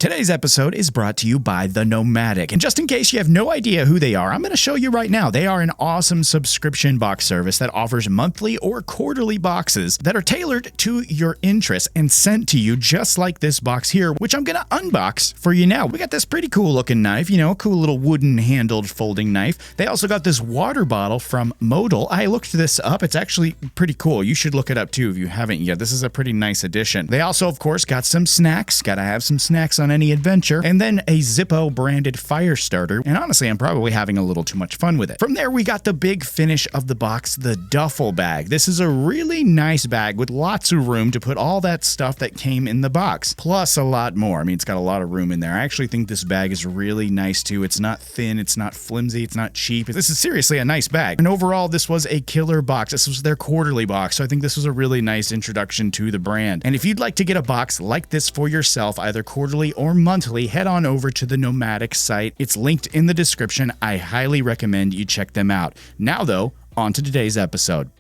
Today's episode is brought to you by The Nomadic, and just in case you have no idea who they are, I'm going to show you right now. They are an awesome subscription box service that offers monthly or quarterly boxes that are tailored to your interests and sent to you just like this box here, which I'm going to unbox for you now. We got this pretty cool looking knife, a cool little wooden handled folding knife. They also got this water bottle from Modal. I looked this up. It's actually pretty cool. You should look it up too if you haven't yet. This is a pretty nice addition. They also, of course, got some snacks. Got to have some snacks on any adventure, and then a Zippo branded fire starter, and honestly I'm probably having a little too much fun with it. From there we got the big finish of the box, the duffel bag. This is a really nice bag with lots of room to put all that stuff that came in the box, plus a lot more. I mean, it's got a lot of room in there. I actually think this bag is really nice too. It's not thin, it's not flimsy, it's not cheap. This is seriously a nice bag, and overall this was a killer box. This was their quarterly box, so I think this was a really nice introduction to the brand. And if you'd like to get a box like this for yourself, either quarterly or monthly, head on over to the Nomadic site. It's linked in the description. I highly recommend you check them out. Now though, on to today's episode.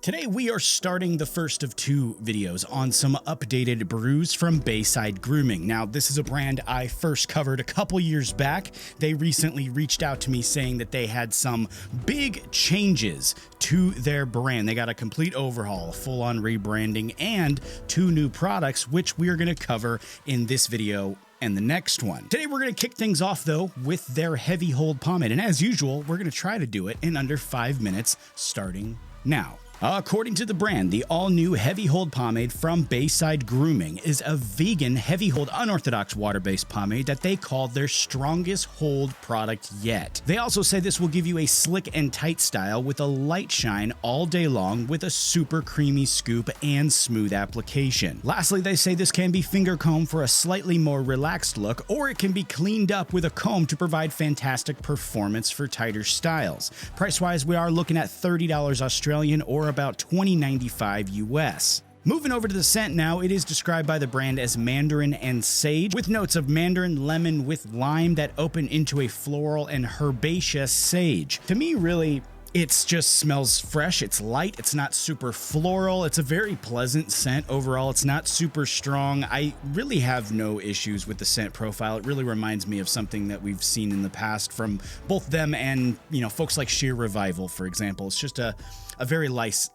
Today we are starting the first of two videos on some updated brews from Bayside Grooming. Now this is a brand I first covered a couple years back. They recently reached out to me saying that they had some big changes to their brand. They got a complete overhaul, a full-on rebranding, and two new products, which we're going to cover in this video and the next one. Today we're going to kick things off though with their heavy hold pomade, and as usual we're going to try to do it in under 5 minutes starting now. According to the brand, the all-new Heavy Hold Pomade from Bayside Grooming is a vegan, heavy-hold, unorthodox water-based pomade that they call their strongest hold product yet. They also say this will give you a slick and tight style with a light shine all day long with a super creamy scoop and smooth application. Lastly, they say this can be finger combed for a slightly more relaxed look, or it can be cleaned up with a comb to provide fantastic performance for tighter styles. Price-wise, we are looking at $30 Australian or about $20.95 US. Moving over to the scent now, it is described by the brand as mandarin and sage, with notes of mandarin, lemon with lime that open into a floral and herbaceous sage. To me, really, it just smells fresh. It's light. It's not super floral. It's a very pleasant scent overall. It's not super strong. I really have no issues with the scent profile. It really reminds me of something that we've seen in the past from both them and, folks like Sheer Revival, for example. It's just a very light.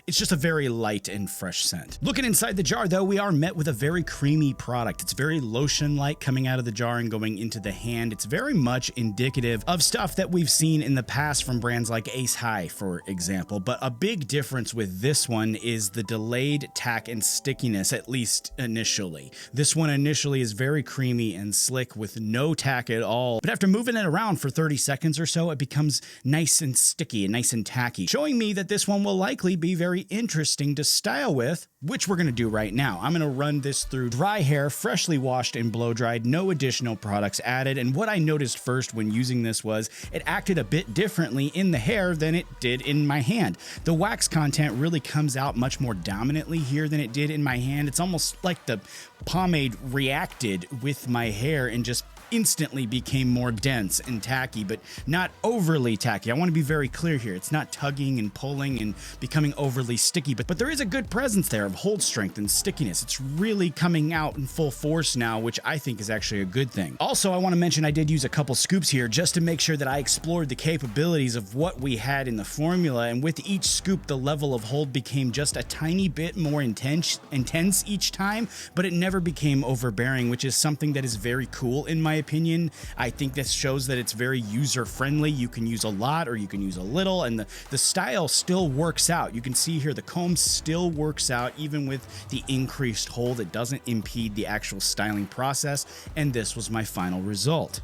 It's just a very light and fresh scent. Looking inside the jar though, we are met with a very creamy product. It's very lotion-like coming out of the jar and going into the hand. It's very much indicative of stuff that we've seen in the past from brands like Ace High, for example. But a big difference with this one is the delayed tack and stickiness, at least initially. This one initially is very creamy and slick with no tack at all. But after moving it around for 30 seconds or so, it becomes nice and sticky and nice and tacky, showing me that this one will likely be very interesting to style with, which we're going to do right now. I'm going to run this through dry hair, freshly washed and blow dried, no additional products added. And what I noticed first when using this was it acted a bit differently in the hair than it did in my hand. The wax content really comes out much more dominantly here than it did in my hand. It's almost like the pomade reacted with my hair and just instantly became more dense and tacky, but not overly tacky. I want to be very clear here. It's not tugging and pulling and becoming overly sticky, but there is a good presence there of hold strength and stickiness. It's really coming out in full force now, which I think is actually a good thing. Also, I want to mention I did use a couple scoops here just to make sure that I explored the capabilities of what we had in the formula, and with each scoop, the level of hold became just a tiny bit more intense each time, but it never became overbearing, which is something that is very cool in my opinion. I think this shows that it's very user-friendly. You can use a lot or you can use a little, and the style still works out. You can see here the comb still works out even with the increased hold. It doesn't impede the actual styling process, and this was my final result.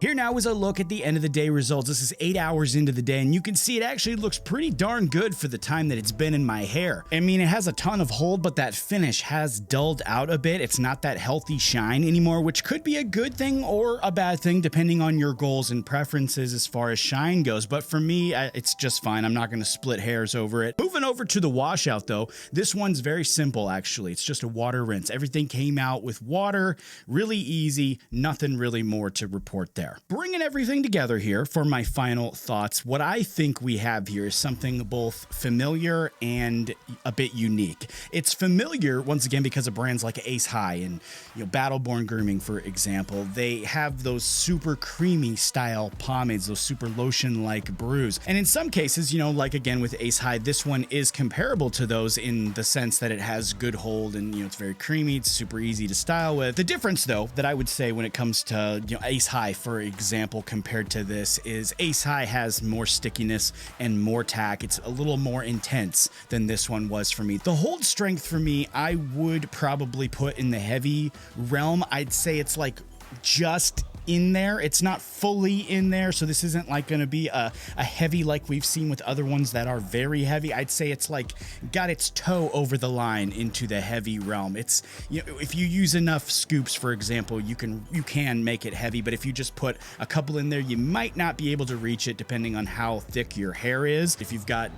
Here now is a look at the end of the day results. This is 8 hours into the day, and you can see it actually looks pretty darn good for the time that it's been in my hair. I mean, it has a ton of hold, but that finish has dulled out a bit. It's not that healthy shine anymore, which could be a good thing or a bad thing depending on your goals and preferences as far as shine goes. But for me, it's just fine. I'm not going to split hairs over it. Moving over to the washout though, this one's very simple actually. It's just a water rinse. Everything came out with water, really easy, nothing really more to report there. there. Bringing everything together here for my final thoughts, what I think we have here is something both familiar and a bit unique. It's familiar, once again, because of brands like Ace High and Battleborn Grooming, for example. They have those super creamy style pomades, those super lotion-like brews. And in some cases, like again with Ace High, this one is comparable to those in the sense that it has good hold and it's very creamy, it's super easy to style with. The difference though that I would say when it comes to Ace High, for example, compared to this is Ace High has more stickiness and more tack. It's a little more intense than this one was for me. The hold strength for me, I would probably put in the heavy realm. I'd say it's like just in there. It's not fully in there, so this isn't like going to be a heavy like we've seen with other ones that are very heavy. I'd say it's like got its toe over the line into the heavy realm. It's if you use enough scoops, for example, you can make it heavy, but if you just put a couple in there, you might not be able to reach it depending on how thick your hair is. If you've got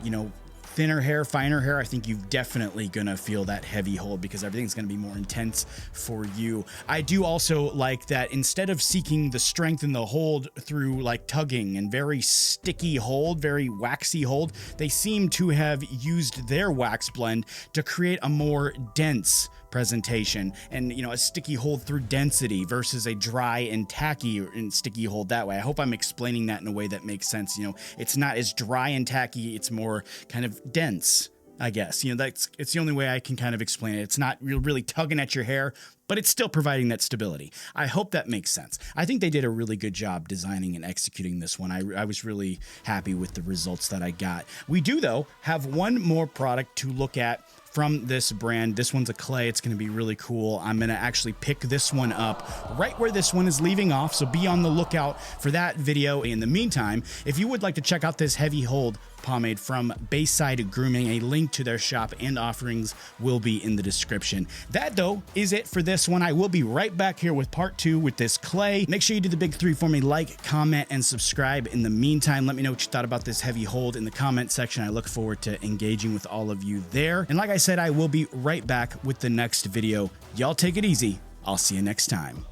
thinner hair, finer hair, I think you're definitely gonna feel that heavy hold because everything's gonna be more intense for you. I do also like that instead of seeking the strength in the hold through like tugging and very sticky hold, very waxy hold, they seem to have used their wax blend to create a more dense presentation and a sticky hold through density versus a dry and tacky and sticky hold that way. I hope I'm explaining that in a way that makes sense. It's not as dry and tacky, it's more kind of dense, I guess. It's the only way I can kind of explain it. It's not really tugging at your hair, but it's still providing that stability. I hope that makes sense. I think they did a really good job designing and executing this one. I was really happy with the results that I got. We do, though, have one more product to look at from this brand. This one's a clay. It's going to be really cool. I'm going to actually pick this one up right where this one is leaving off, so be on the lookout for that video. In the meantime, if you would like to check out this heavy hold pomade from Bayside Grooming, a link to their shop and offerings will be in the description. That, though, is it for this one. I will be right back here with part 2 with this clay. Make sure you do the big 3 for me: like, comment, and subscribe. In the meantime, let me know what you thought about this heavy hold in the comment section. I look forward to engaging with all of you there. And like I said, I will be right back with the next video. Y'all take it easy. I'll see you next time.